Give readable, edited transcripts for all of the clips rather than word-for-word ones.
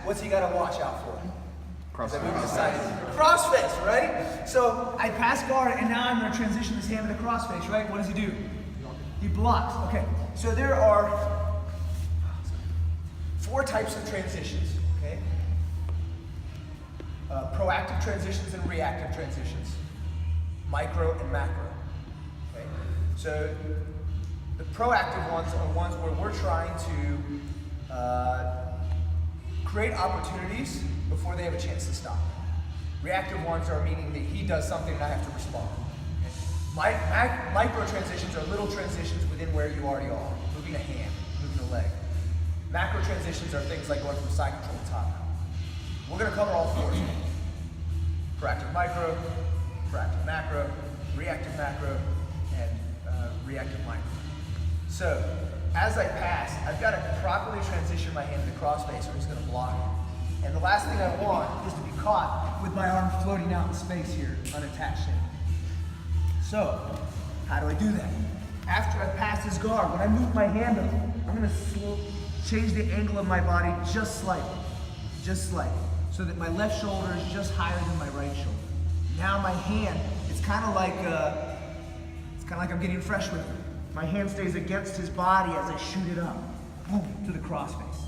what's he got to watch out for? Crossface. Crossface, right? So I pass guard, and now I'm going to transition this hand to the crossface, right? What does he do? He blocks. Okay, so there are 4 types of transitions, okay? Proactive transitions and reactive transitions. Micro and macro, okay? So the proactive ones are ones where we're trying to create opportunities before they have a chance to stop. Reactive ones are meaning that he does something and I have to respond. Micro transitions are little transitions within where you already are. Moving a hand, moving a leg. Macro transitions are things like going from side control to top. We're going to cover all 4 today. Proactive micro, proactive macro, reactive macro, and reactive micro. So, as I pass, I've got to properly transition my hand to the crossface or he's going to block it. And the last thing I want is to be caught with my arm floating out in space here, unattached. So, how do I do that? After I pass his guard, when I move my hand up, I'm going to change the angle of my body just slightly, so that my left shoulder is just higher than my right shoulder. Now my hand, it's kind of like I'm getting fresh with him. My hand stays against his body as I shoot it up, boom, to the crossface.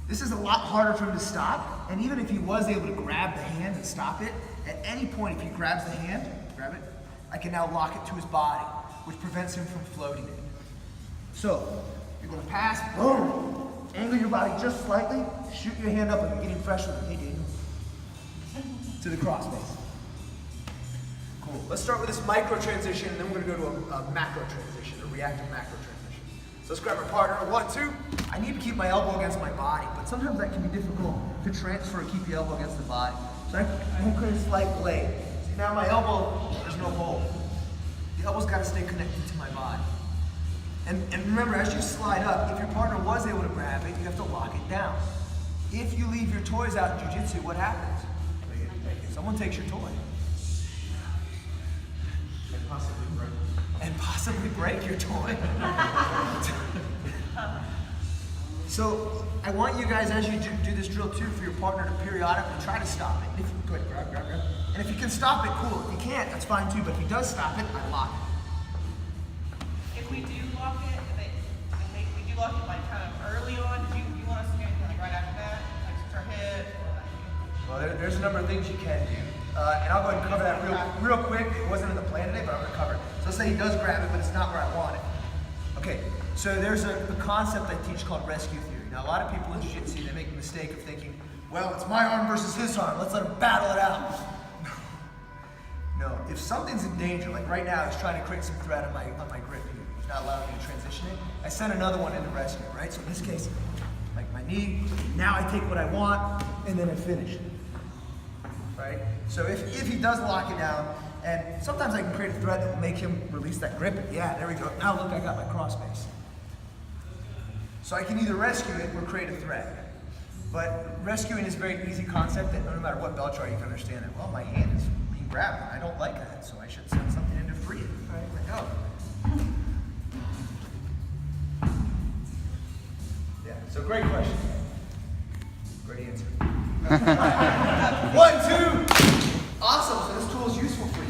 This is a lot harder for him to stop, and even if he was able to grab the hand and stop it, at any point if he grabs the hand, grab it, I can now lock it to his body, which prevents him from floating it. So, you're gonna pass, boom, angle your body just slightly, shoot your hand up and you're getting fresh with it. Hey, Daniel. To the crossface. Cool. Let's start with this micro transition, and then we're going to go to a macro transition, a reactive macro transition. So let's grab our partner. 1, 2. I need to keep my elbow against my body, but sometimes that can be difficult to transfer and keep the elbow against the body. So I can create a slight blade. See, now my elbow, there's no hold. The elbow's got to stay connected to my body. And remember, as you slide up, if your partner was able to grab it, you have to lock it down. If you leave your toys out in jiu-jitsu, what happens? Someone takes your toy. And possibly break your toy. So I want you guys, as you do this drill too, for your partner to periodically try to stop it. Go ahead, grab. And if you can stop it, cool. If you can't, that's fine too. But if he does stop it, I lock it. If we do lock it, we do lock it like kind of early on, do you want us to do anything like right after that? Like switch our hip? Well, there's a number of things you can do. And I'll go ahead and cover that real quick. It wasn't in the plan today, but I'm going to cover it. So let's say he does grab it, but it's not where I want it. Okay, so there's a concept I teach called rescue theory. Now, a lot of people in jiu-jitsu, they make the mistake of thinking, well, it's my arm versus his arm. Let's let him battle it out. No, if something's in danger, like right now, he's trying to create some threat on my grip here. He's not allowing me to transition it. I send another one into rescue, right? So in this case, like my knee, now I take what I want, and then I finish it. Right? So if he does lock it down, and sometimes I can create a threat that will make him release that grip. Yeah, there we go. Now look, I got my crossface. So I can either rescue it or create a threat. But rescuing is a very easy concept that no matter what belt you are, you can understand that. Well, my hand is being grabbed. I don't like that, so I should send something in to free it. Right? Like, oh. Yeah, so great question. Great answer. 1, 2. Awesome. So this tool is useful for you.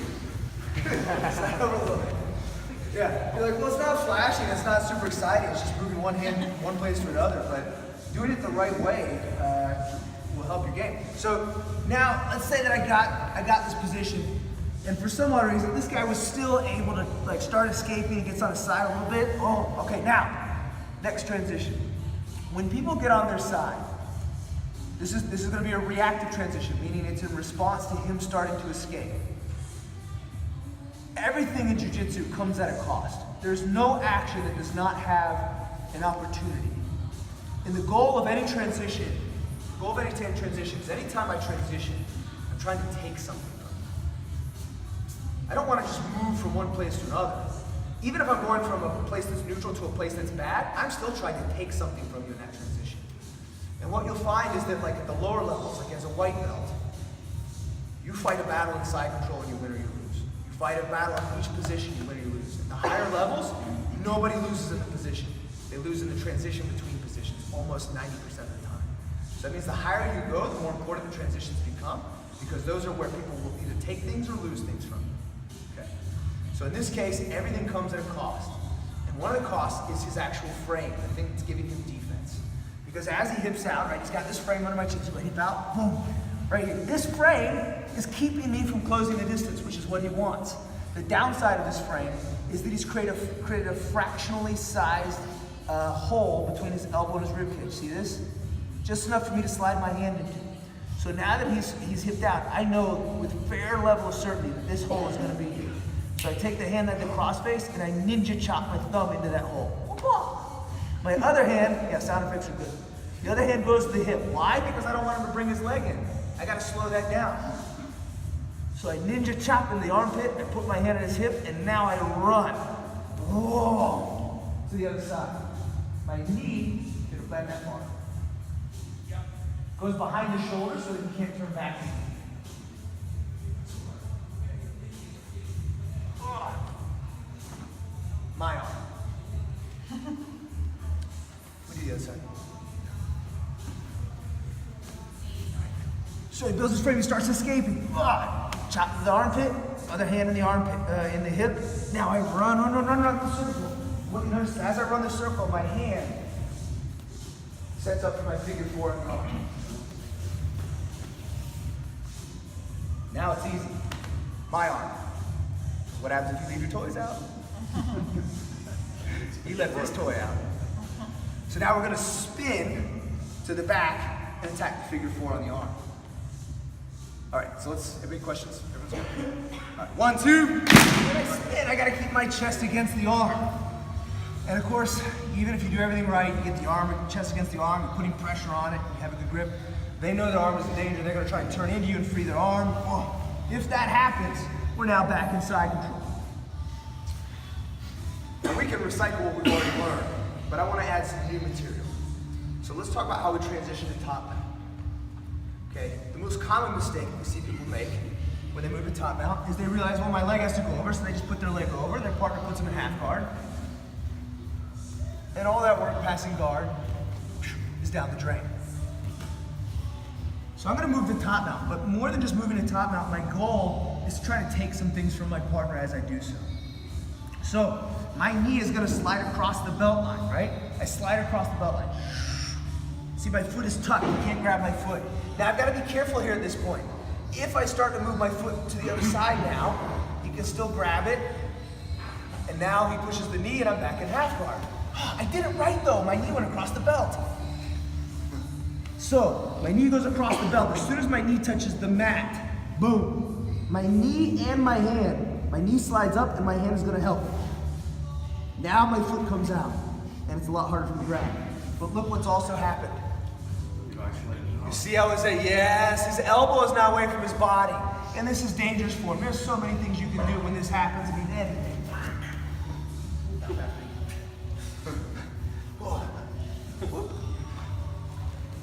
Slide over a little bit. Yeah. You're like, well, it's not flashing. It's not super exciting. It's just moving one hand one place to another. But doing it the right way will help your game. So now, let's say that I got this position, and for some odd reason, this guy was still able to like start escaping and gets on his side a little bit. Oh, okay. Now, next transition. When people get on their side, this is going to be a reactive transition, meaning it's in response to him starting to escape. Everything in jiu-jitsu comes at a cost. There's no action that does not have an opportunity. And the goal of any transition, is anytime I transition, I'm trying to take something from you. I don't want to just move from one place to another. Even if I'm going from a place that's neutral to a place that's bad, I'm still trying to take something from you in that transition. And what you'll find is that like at the lower levels, like as a white belt, you fight a battle in side control and you win or you lose. You fight a battle in each position, you win or you lose. At the higher levels, nobody loses in the position. They lose in the transition between positions almost 90% of the time. So that means the higher you go, the more important the transitions become, because those are where people will either take things or lose things from. Okay. So in this case, everything comes at a cost. And one of the costs is his actual frame, the thing that's giving him defense. Because as he hips out, right, he's got this frame under my chin, so I hip out, boom, right here. This frame is keeping me from closing the distance, which is what he wants. The downside of this frame is that he's created a fractionally sized hole between his elbow and his rib cage. See this? Just enough for me to slide my hand into. So now that he's hipped out, I know with fair level of certainty that this hole is going to be here. So I take the hand at the crossface and I ninja chop my thumb into that hole. My other hand, yeah, sound effects are good. The other hand goes to the hip. Why? Because I don't want him to bring his leg in. I got to slow that down. So I ninja chop in the armpit, I put my hand on his hip, and now I run. Whoa, to the other side. My knee, it'll bend that far. Goes behind the shoulder so that he can't turn back. My arm. What do the other side? So he builds his frame, he starts escaping. Chop the armpit, other hand in the armpit, in the hip. Now I run the circle. What you notice, as I run the circle, my hand sets up for my figure 4 and arm. Now it's easy. My arm. What happens if you leave your toys out? He left his toy out. So now we're going to spin to the back and attack the figure 4 on the arm. All right, so let's, everybody questions? Everyone's good? All right, 1, 2. When I spin, I got to keep my chest against the arm. And of course, even if you do everything right, you get the arm, chest against the arm, you're putting pressure on it, you have a good grip. They know the arm is in danger, they're going to try and turn into you and free their arm. Oh, if that happens, we're now back in side control. Now we can recycle what we've already learned, but I want to add some new material. So let's talk about how we transition to top mount. Okay, the most common mistake we see people make when they move to top mount is they realize, well, my leg has to go over, so they just put their leg over, their partner puts them in half guard. And all that work passing guard is down the drain. So I'm going to move to top mount, but more than just moving to top mount, my goal is to try to take some things from my partner as I do so. So my knee is going to slide across the belt line, right? I slide across the belt line. See, my foot is tucked, you can't grab my foot. Now I've got to be careful here at this point. If I start to move my foot to the other side now, he can still grab it, and now he pushes the knee and I'm back in half guard. I did it right though, my knee went across the belt. So, my knee goes across the belt. As soon as my knee touches the mat, boom. My knee and my hand. My knee slides up and my hand is gonna help. Now my foot comes out, and it's a lot harder for me to grab. But look what's also happened. You see how it's yes, his elbow is now away from his body. And this is dangerous for him. There's so many things you can do when this happens. I mean, anything.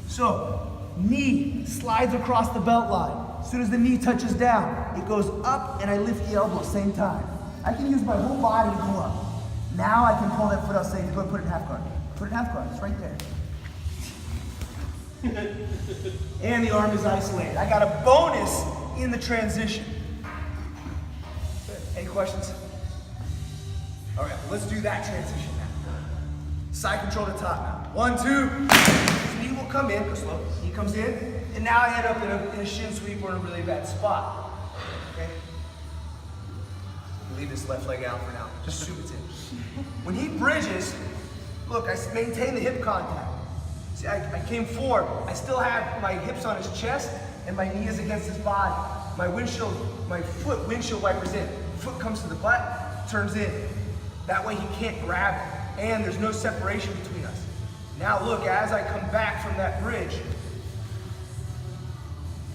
So, knee slides across the belt line. As soon as the knee touches down, it goes up and I lift the elbow at the same time. I can use my whole body to go up. Now I can pull that foot out, say, go put it in half guard. Put it in half guard, it's right there. And the arm is isolated. I got a bonus in the transition. Any questions? All right, let's do that transition now. Side control to top now. 1, 2. His knee will come in, go slow. He comes in, and now I head up in a shin sweep or in a really bad spot. Okay? Leave this left leg out for now. Just assume it's in. When he bridges, look, I maintain the hip contact. See, I came forward. I still have my hips on his chest, and my knee is against his body. My foot windshield wipers in. Foot comes to the butt, turns in. That way he can't grab it, and there's no separation between us. Now look, as I come back from that bridge,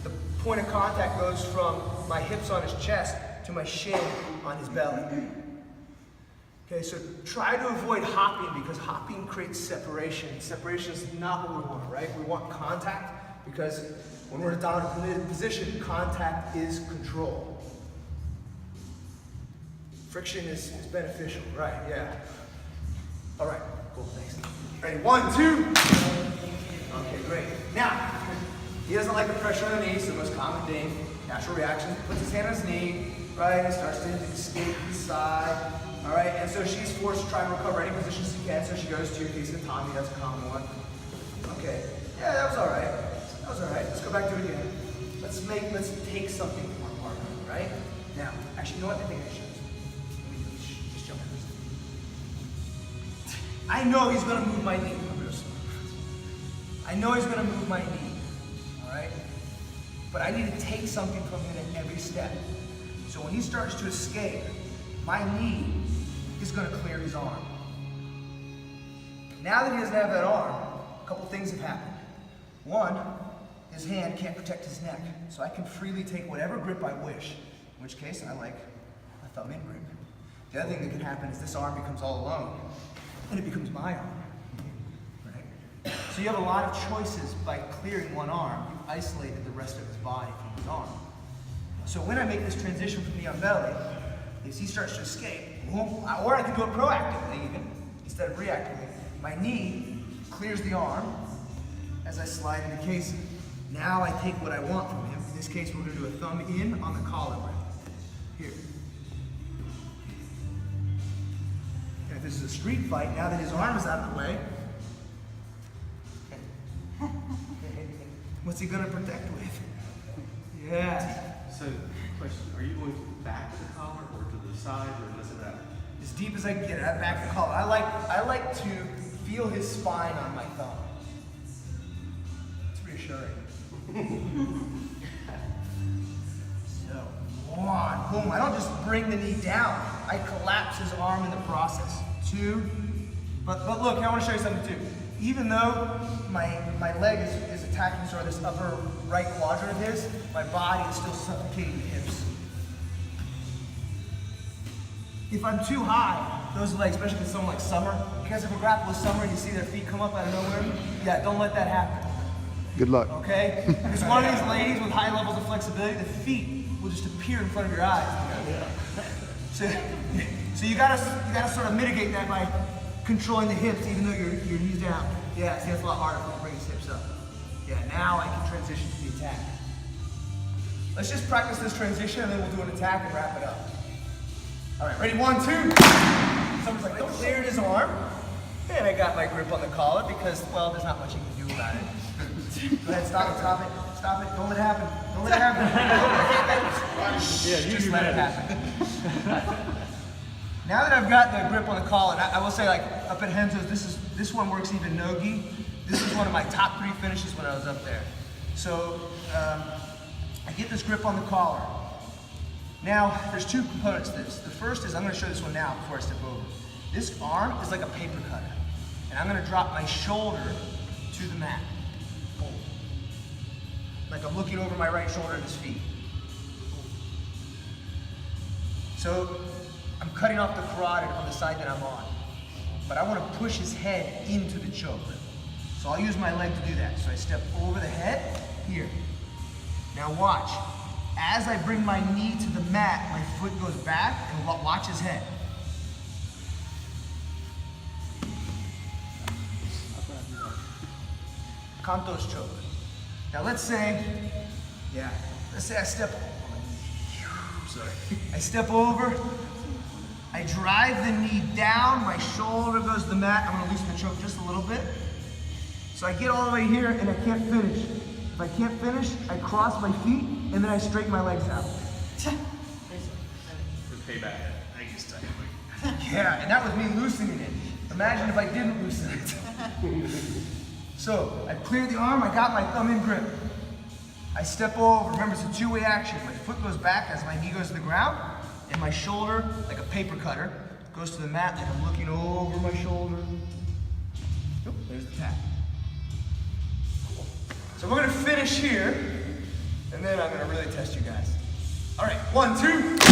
the point of contact goes from my hips on his chest to my shin on his belly. Okay, so try to avoid hopping because hopping creates separation. Separation is not what we want, right? We want contact because when we're in a dominant position, contact is control. Friction is beneficial, right? Yeah. All right, cool, thanks. Ready, 1, 2. Okay, great. Now, He doesn't like the pressure on the knee, so the most common thing, natural reaction, puts his hand on his knee, right, and starts to escape to the side, all right, and so she's forced to try and recover any position she can, so she goes to your case of Tommy, that's a common one. Okay, yeah, that was all right. That was all right. Let's go back to it again. Let's take something from our partner, right? Now, actually, you know what? I think I should. Just jump in this. I know he's gonna move my knee. I know he's gonna move my knee, all right? But I need to take something from him at every step. So when he starts to escape, my knee is gonna clear his arm. Now that he doesn't have that arm, a couple things have happened. One, his hand can't protect his neck, so I can freely take whatever grip I wish, in which case I like a thumb in grip. The other thing that can happen is this arm becomes all alone, and it becomes my arm. Right? So you have a lot of choices by clearing one arm. You've isolated the rest of his body from his arm. So when I make this transition from knee on belly, as he starts to escape, or I can do it proactively even, instead of reactively, my knee clears the arm as I slide into casing. Now I take what I want from him. In this case, we're going to do a thumb in on the collar grip. Here. And if this is a street fight, now that his arm is out of the way, what's he going to protect with? Yeah. So, question, are you going back to the collar or to the side, or does it matter? As deep as I can get it, back to the collar. I like to feel his spine on my thumb. It's reassuring. So, one, boom. I don't just bring the knee down. I collapse his arm in the process. Two, but look, I want to show you something too. Even though my leg is attacking sort of this upper right quadrant of his, my body is still suffocating the hips. If I'm too high, those legs, especially with someone like Summer, you guys ever grapple with Summer and you see their feet come up out of nowhere? Yeah, don't let that happen. Good luck. Okay? Because one of these ladies with high levels of flexibility, the feet will just appear in front of your eyes. So you gotta sort of mitigate that by controlling the hips, even though your knees down. Yeah, see, that's a lot harder when you bring his hips up. Yeah, now I can transition to the attack. Let's just practice this transition and then we'll do an attack and wrap it up. All right, ready? 1, 2. Someone's like, I cleared his arm, and I got my grip on the collar because, well, there's not much you can do about it. Go ahead, stop it. Don't let it happen. Don't let it happen. Just let it happen. Now that I've got the grip on the collar, I will say, like, up at Henzo's, this one works even no-gi. This is one of my top 3 finishes when I was up there. So, I get this grip on the collar. Now, there's 2 components to this. The first is, I'm going to show this one now before I step over. This arm is like a paper cutter. And I'm going to drop my shoulder to the mat. Boom. Like I'm looking over my right shoulder at his feet. So, I'm cutting off the carotid on the side that I'm on. But I want to push his head into the choke. So I'll use my leg to do that. So I step over the head, here. Now watch. As I bring my knee to the mat, my foot goes back and watch his head. Kanto's choke. Now let's say I step over, I drive the knee down, my shoulder goes to the mat, I'm gonna loosen the choke just a little bit. So I get all the way here and I can't finish. If I can't finish, I cross my feet and then I straighten my legs out. The payback. I guess technically. Yeah, and that was me loosening it. Imagine if I didn't loosen it. So, I've cleared the arm, I got my thumb in grip. I step over, remember it's a 2-way action. My foot goes back as my knee goes to the ground, and my shoulder, like a paper cutter, goes to the mat like I'm looking over my shoulder. Oop, there's the tap. So we're gonna finish here, and then I'm gonna really test you guys. All right, 1, 2.